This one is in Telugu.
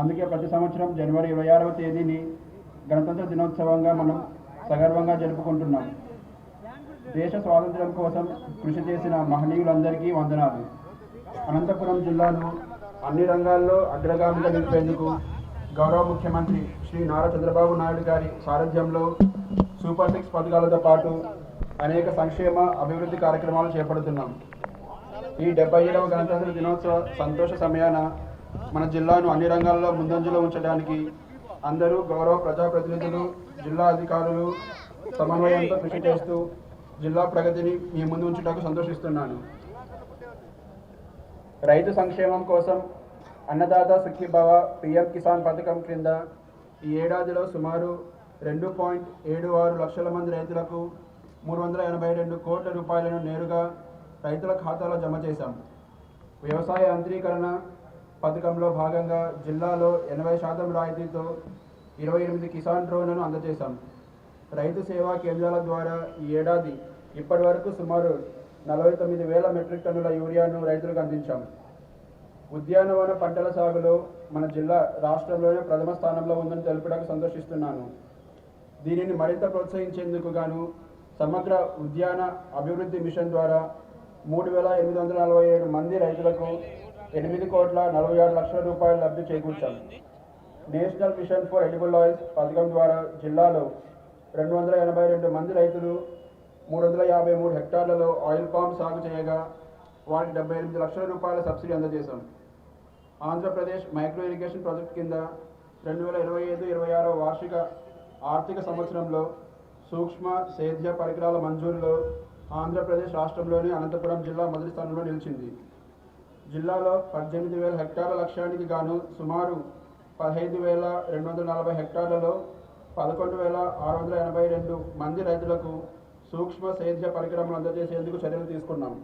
అందుకే ప్రతి సంవత్సరం జనవరి 26వ తేదీని గణతంత్ర దినోత్సవంగా మనం సగర్వంగా జరుపుకుంటున్నాం. దేశ స్వాతంత్ర్యం కోసం కృషి చేసిన మహనీయులందరికీ వందనాలు. అనంతపురం జిల్లాను అన్ని రంగాల్లో అగ్రగామిగా నిలిపేందుకు గౌరవ ముఖ్యమంత్రి శ్రీ నారా చంద్రబాబు నాయుడు గారి సారథ్యంలో సూపర్ 6 పథకాలతో పాటు అనేక సంక్షేమ అభివృద్ధి కార్యక్రమాలు చేపడుతున్నాం. ఈ 77వ గణతంత్ర దినోత్సవ సంతోష సమయాన మన జిల్లాను అన్ని రంగాల్లో ముందంజలో ఉంచడానికి అందరూ గౌరవ ప్రజాప్రతినిధులు, జిల్లా అధికారులు సమన్వయంతో కృషి చేస్తూ జిల్లా ప్రగతిని మీ ముందు ఉంచుటకు సంతోషిస్తున్నాను. రైతు సంక్షేమం కోసం అన్నదాత సుఖీభవ పిఎం కిసాన్ పథకం క్రింద ఈ ఏడాదిలో సుమారు 2.76 లక్షల మంది రైతులకు 382 కోట్ల రూపాయలను నేరుగా రైతుల ఖాతాలో జమ చేశాం. వ్యవసాయ యాంత్రీకరణ పథకంలో భాగంగా జిల్లాలో 80% రాయితీతో 28 కిసాన్ డ్రోన్లను అందజేశాం. రైతు సేవా కేంద్రాల ద్వారా ఈ ఏడాది ఇప్పటి వరకు సుమారు 49,000 మెట్రిక్ టన్నుల యూరియాను రైతులకు అందించాం. ఉద్యానవన పంటల సాగులో మన జిల్లా రాష్ట్రంలోనే ప్రథమ స్థానంలో ఉందని తెలుపడానికి సంతోషిస్తున్నాను. దీనిని మరింత ప్రోత్సహించేందుకు గాను సమగ్ర ఉద్యాన అభివృద్ధి మిషన్ ద్వారా 3,847 మంది రైతులకు 8,46,00,000 రూపాయల లబ్ధి చేకూర్చాం. National mission for edible oils పథకం ద్వారా జిల్లాలో 282 మంది రైతులు 353 హెక్టార్లలో ఆయిల్ పామ్ సాగు చేయగా వారికి 78 లక్షల రూపాయల సబ్సిడీ అందజేశాం. ఆంధ్రప్రదేశ్ మైక్రో ఇరిగేషన్ ప్రాజెక్ట్ కింద 2025-26 వార్షిక ఆర్థిక సంవత్సరంలో సూక్ష్మ సేద్య పరికరాల మంజూరులో ఆంధ్రప్రదేశ్ రాష్ట్రంలోని అనంతపురం జిల్లా మొదటి స్థానంలో నిలిచింది. జిల్లాలో 18,000 హెక్టార్ల లక్ష్యానికి గాను సుమారు 15,240 హెక్టార్లలో 11,682 మంది రైతులకు సూక్ష్మ సేద్య పరికరములు అందజేసేందుకు చర్యలు తీసుకున్నాం.